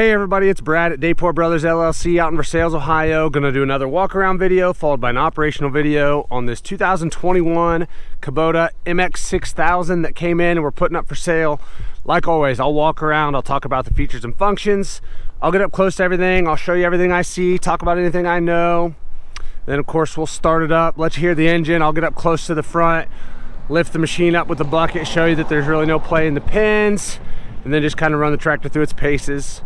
Hey everybody, it's Brad at Dayport Brothers LLC out in Versailles, Ohio. Gonna do another walk around video followed by an operational video on this 2021 Kubota MX6000 that came in and we're putting up for sale. Like always, I'll walk around, I'll talk about the features and functions. I'll get up close to everything, I'll show you everything I see, talk about anything I know. Then of course we'll start it up, let you hear the engine. I'll get up close to the front, lift the machine up with the bucket, show you that there's really no play in the pins, and then just kind of run the tractor through its paces.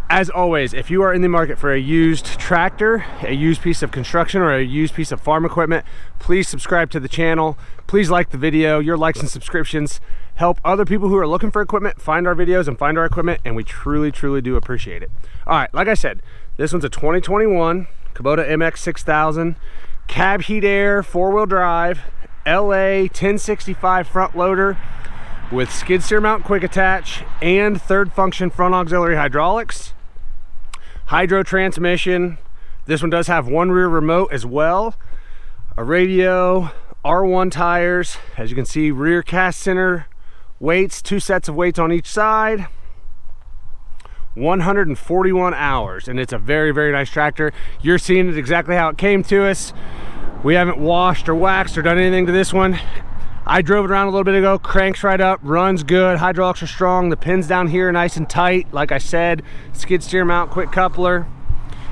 As always, if you are in the market for a used tractor, a used piece of construction, or a used piece of farm equipment, please subscribe to the channel. Please like the video. Your likes and subscriptions help other people who are looking for equipment find our videos and find our equipment, and we truly do appreciate it. All right, like I said, this one's a 2021 Kubota MX6000 cab heat air, four-wheel drive, LA 1065 front loader with skid steer mount quick attach and third function front auxiliary hydraulics. Hydro transmission. This one does have one rear remote as well, a radio, R1 tires, as you can see, rear cast center weights, two sets of weights on each side, 141 hours, and it's a very nice tractor. You're seeing it exactly how it came to us. We haven't washed or waxed or done anything to this one. I drove it around a little bit ago, cranks right up, runs good, hydraulics are strong, the pins down here are nice and tight. Like I said, skid steer mount quick coupler.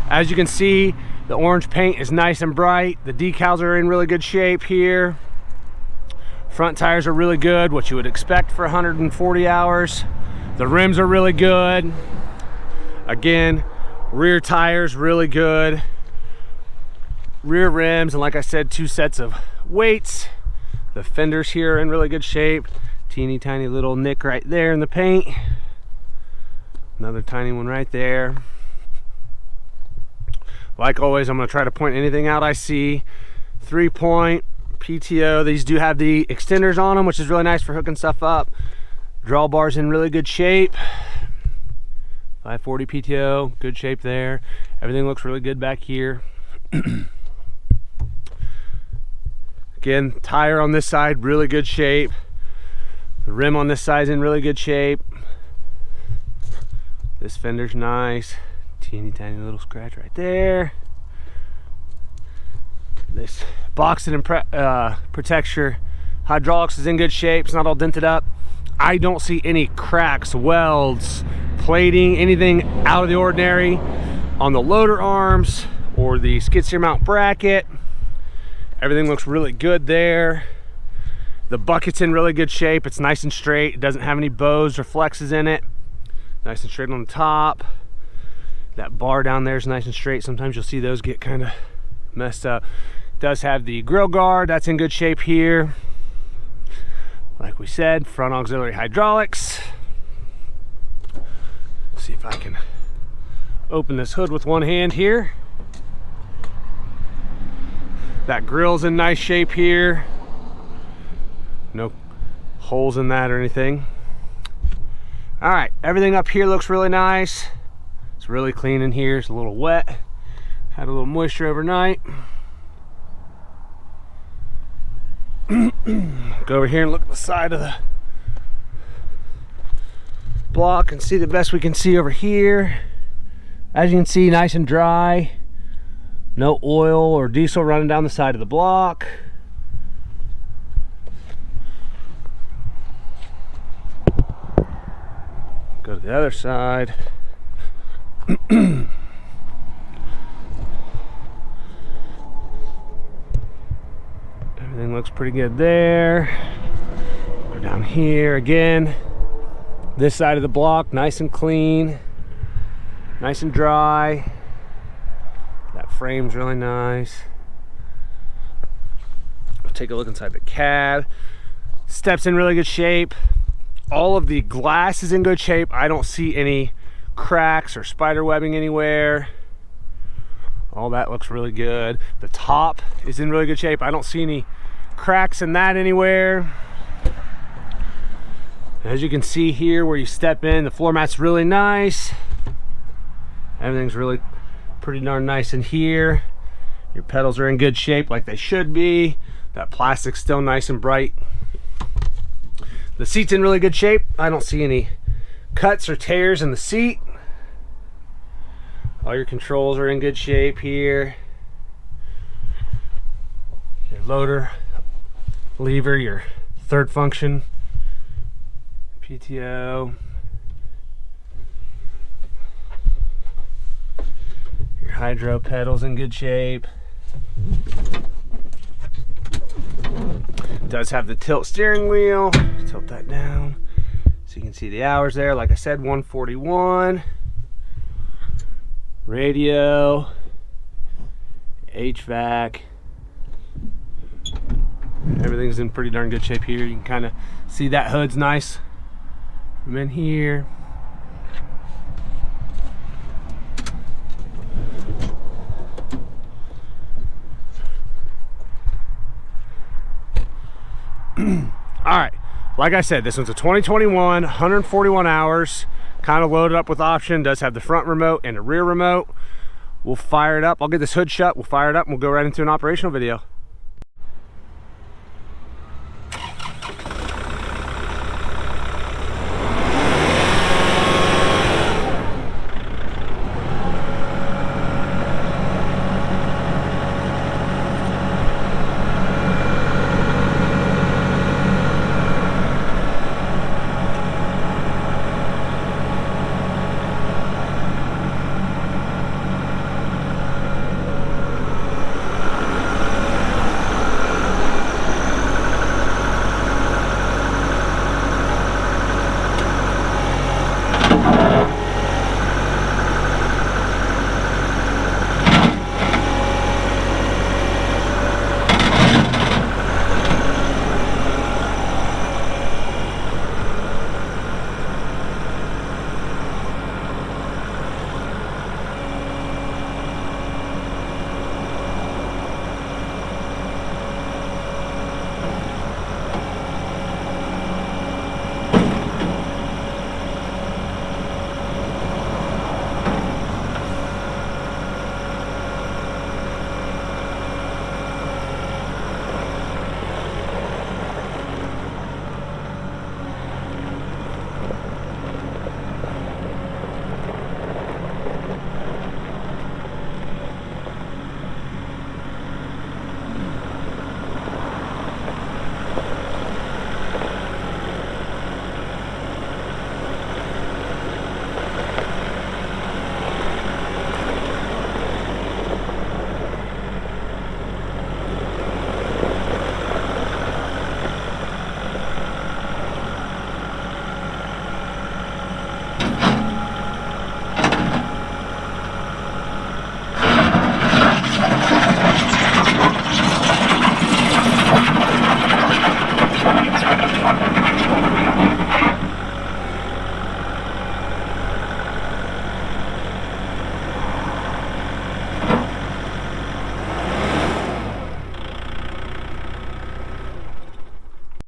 As you can see, the orange paint is nice and bright. The decals are in really good shape here. Front tires are really good, what you would expect for 140 hours. The rims are really good. Again, rear tires really good. Rear rims, and like I said, two sets of weights. The fenders here are in really good shape. Teeny tiny little nick right there in the paint. Another tiny one right there. Like always, I'm going to try to point anything out I see. 3-point PTO. These do have the extenders on them, which is really nice for hooking stuff up. Drawbars in really good shape. 540 PTO, good shape there. Everything looks really good back here. Again, tire on this side, really good shape. The rim on this side's in really good shape. This fender's nice. Teeny tiny little scratch right there. This box and protector hydraulics is in good shape. It's not all dented up. I don't see any cracks, welds, plating, anything out of the ordinary on the loader arms or the skid steer mount bracket. Everything looks really good there. The bucket's in really good shape. It's nice and straight. It doesn't have any bows or flexes in it. Nice and straight on the top. That bar down there is nice and straight. Sometimes you'll see those get kind of messed up. It does have the grill guard. That's in good shape here. Like we said, front auxiliary hydraulics. See if I can open this hood with one hand here. That grill's in nice shape here. No holes in that or anything. All right, everything up here looks really nice. It's really clean in here. It's a little wet. Had a little moisture overnight. Go over here and look at the side of the block and see the best we can see over here. As you can see, nice and dry. No oil or diesel running down the side of the block. Go to the other side. Everything looks pretty good there. Go down here again. This side of the block, nice and clean, nice and dry. That frame's really nice. I'll take a look inside the cab. Steps in really good shape. All of the glass is in good shape. I don't see any cracks or spider webbing anywhere. All that looks really good. The top is in really good shape. I don't see any cracks in that anywhere. As you can see here where you step in, the floor mat's really nice. Everything's really pretty darn nice in here. Your pedals are in good shape like they should be. That plastic's still nice and bright. The seat's in really good shape. I don't see any cuts or tears in the seat. All your controls are in good shape here. Your loader, lever, your third function, PTO. Your hydro pedals in good shape. It does have the tilt steering wheel. Tilt that down so you can see the hours there. Like I said, 141. Radio, HVAC. Everything's in pretty darn good shape here. You can kind of see that hood's nice from in here. All right, like I said, this one's a 2021, 141 hours, kind of loaded up with option. Does have the front remote and a rear remote. We'll fire it up. I'll get this hood shut, we'll fire it up, and we'll go right into an operational video.